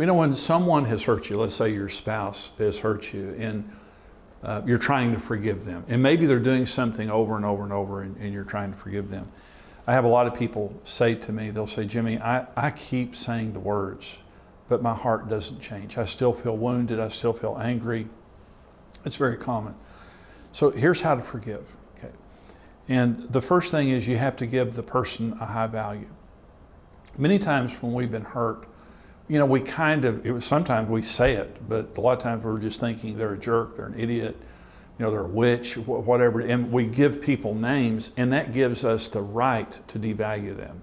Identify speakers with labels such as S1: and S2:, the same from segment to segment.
S1: You know, when someone has hurt you, let's say your spouse has hurt you, and you're trying to forgive them, and maybe they're doing something over and over and over, and you're trying to forgive them. I have a lot of people say to me, they'll say, Jimmy, I keep saying the words, but my heart doesn't change. I still feel wounded. I still feel angry. It's very common. So here's how to forgive. Okay. And the first thing is you have to give the person a high value. Many times when we've been hurt, you know, sometimes we say it, but a lot of times we're just thinking they're a jerk, they're an idiot, you know, they're a witch, whatever. And we give people names, and that gives us the right to devalue them.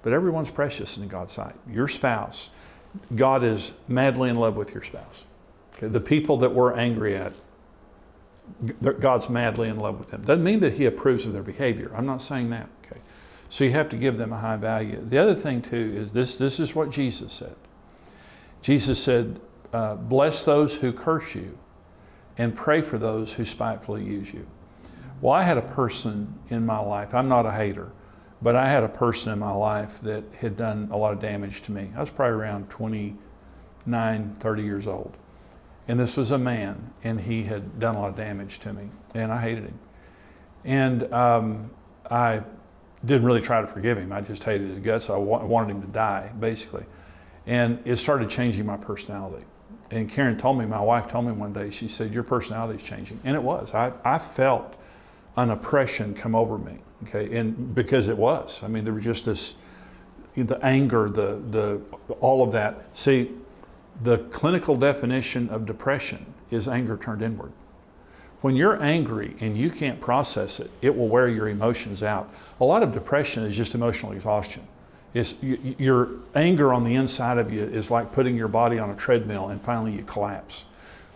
S1: But everyone's precious in God's sight. Your spouse, God is madly in love with your spouse. Okay? The people that we're angry at, God's madly in love with them. Doesn't mean that He approves of their behavior. I'm not saying that. Okay? So you have to give them a high value. The other thing too is this is what Jesus said. Jesus said, bless those who curse you and pray for those who spitefully use you. Well, I had a person in my life, I'm not a hater, but I had a person in my life that had done a lot of damage to me. I was probably around 29, 30 years old. And this was a man, and he had done a lot of damage to me, and I hated him. And I didn't really try to forgive him. I just hated his guts. I wanted him to die, basically. And it started changing my personality. And Karen told me, my wife told me one day, she said, your personality is changing. And it was. I felt an oppression come over me, okay? And because it was. I mean, there was just this, the anger, all of that. See, the clinical definition of depression is anger turned inward. When you're angry and you can't process it, it will wear your emotions out. A lot of depression is just emotional exhaustion. Your anger on the inside of you is like putting your body on a treadmill and finally you collapse.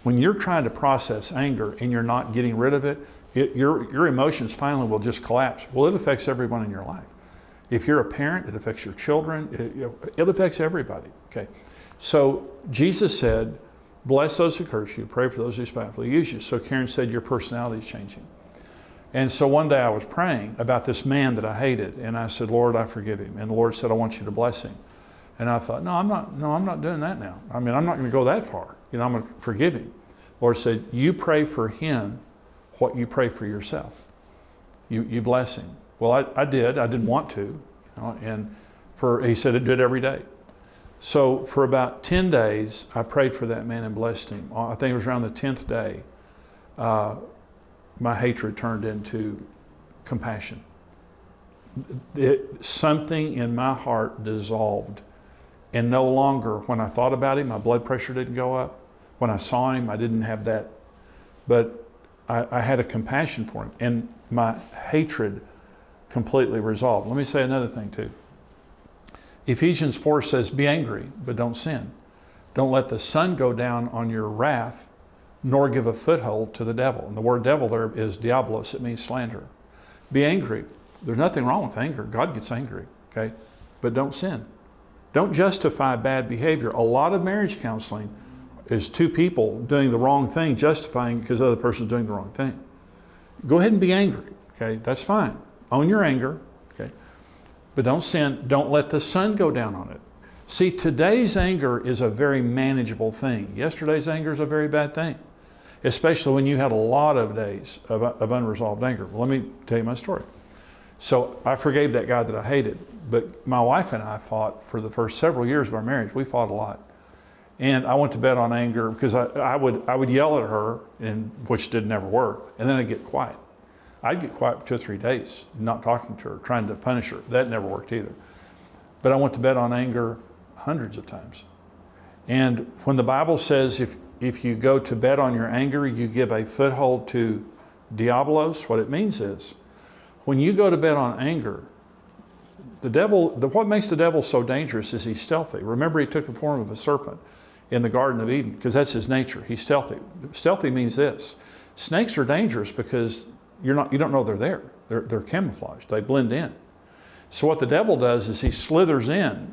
S1: When you're trying to process anger and you're not getting rid of it, your emotions finally will just collapse. Well, it affects everyone in your life. If you're a parent, it affects your children. It affects everybody. Okay. So Jesus said, bless those who curse you, pray for those who spitefully use you. So Karen said, your personality is changing. And so one day I was praying about this man that I hated, and I said, Lord, I forgive him. And the Lord said, I want you to bless him. And I thought, no, I'm not doing that now. I mean, I'm not going to go that far. You know, I'm going to forgive him. The Lord said, you pray for him what you pray for yourself. You bless him. Well, I did. I didn't want to. You know, and he said, do it every day. So for about 10 days, I prayed for that man and blessed him. I think it was around the 10th day, my hatred turned into compassion. Something in my heart dissolved. And no longer, when I thought about him, my blood pressure didn't go up. When I saw him, I didn't have that. But I had a compassion for him. And my hatred completely resolved. Let me say another thing too. Ephesians 4 says, be angry, but don't sin. Don't let the sun go down on your wrath, nor give a foothold to the devil. And the word devil there is diablos. It means slanderer. Be angry. There's nothing wrong with anger. God gets angry, okay? But don't sin. Don't justify bad behavior. A lot of marriage counseling is two people doing the wrong thing, justifying because the other person's doing the wrong thing. Go ahead and be angry, okay? That's fine. Own your anger, okay? But don't sin. Don't let the sun go down on it. See, today's anger is a very manageable thing. Yesterday's anger is a very bad thing, especially when you had a lot of days of unresolved anger. Well, let me tell you my story. So I forgave that guy that I hated, but my wife and I fought for the first several years of our marriage. We fought a lot. And I went to bed on anger because I would yell at her, which did never work, and then I'd get quiet. I'd get quiet for 2 or 3 days, not talking to her, trying to punish her. That never worked either. But I went to bed on anger hundreds of times. And when the Bible says if you go to bed on your anger, you give a foothold to diablos, what it means is, when you go to bed on anger, the devil, what makes the devil so dangerous is he's stealthy. Remember, he took the form of a serpent in the Garden of Eden because that's his nature. He's stealthy. Stealthy means this. Snakes are dangerous because you don't know they're there. They're camouflaged. They blend in. So what the devil does is he slithers in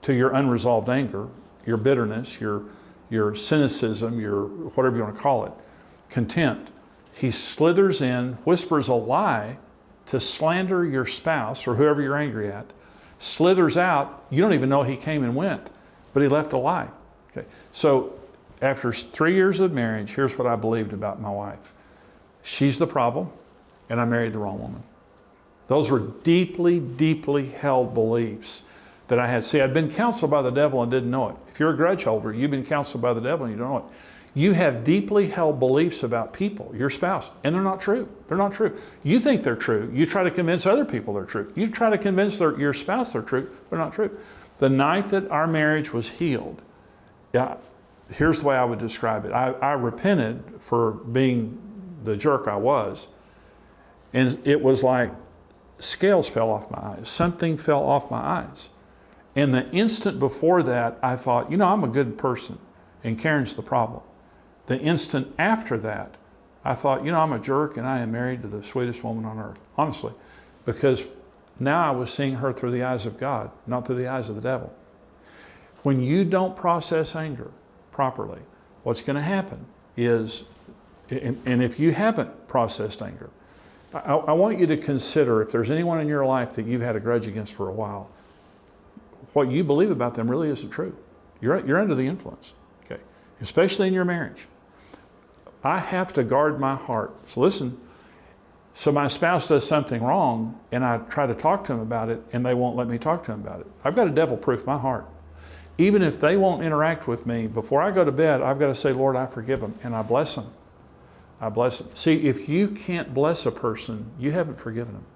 S1: to your unresolved anger, your bitterness, your cynicism, your whatever you want to call it, contempt. He slithers in, whispers a lie to slander your spouse or whoever you're angry at, slithers out. You don't even know he came and went, but he left a lie. Okay, so after 3 years of marriage, here's what I believed about my wife. She's the problem, and I married the wrong woman. Those were deeply, deeply held beliefs that I had. See, I'd been counseled by the devil and didn't know it. If you're a grudge holder, you've been counseled by the devil and you don't know it. You have deeply held beliefs about people, your spouse, and they're not true. They're not true. You think they're true. You try to convince other people they're true. You try to convince your spouse they're true. They're not true. The night that our marriage was healed, here's the way I would describe it. I repented for being the jerk I was, and it was like scales fell off my eyes. Something fell off my eyes. And the instant before that, I thought, you know, I'm a good person, and Karen's the problem. The instant after that, I thought, you know, I'm a jerk and I am married to the sweetest woman on earth, honestly, because now I was seeing her through the eyes of God, not through the eyes of the devil. When you don't process anger properly, what's going to happen is, and if you haven't processed anger, I want you to consider if there's anyone in your life that you've had a grudge against for a while, what you believe about them really isn't true. You're under the influence, okay? Especially in your marriage. I have to guard my heart. So listen, so my spouse does something wrong and I try to talk to them about it and they won't let me talk to them about it. I've got to devil-proof my heart. Even if they won't interact with me, before I go to bed, I've got to say, Lord, I forgive them, and I bless them. I bless them. See, if you can't bless a person, you haven't forgiven them.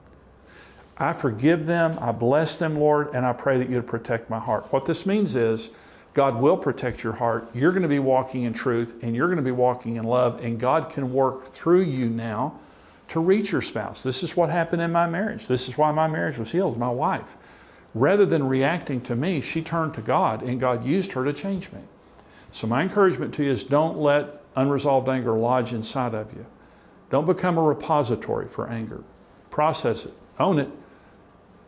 S1: I forgive them, I bless them, Lord, and I pray that you'd protect my heart. What this means is, God will protect your heart. You're going to be walking in truth, and you're going to be walking in love, and God can work through you now to reach your spouse. This is what happened in my marriage. This is why my marriage was healed. My wife, rather than reacting to me, she turned to God, and God used her to change me. So my encouragement to you is don't let unresolved anger lodge inside of you. Don't become a repository for anger. Process it. Own it.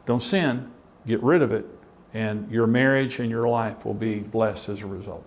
S1: Don't sin. Get rid of it. And your marriage and your life will be blessed as a result.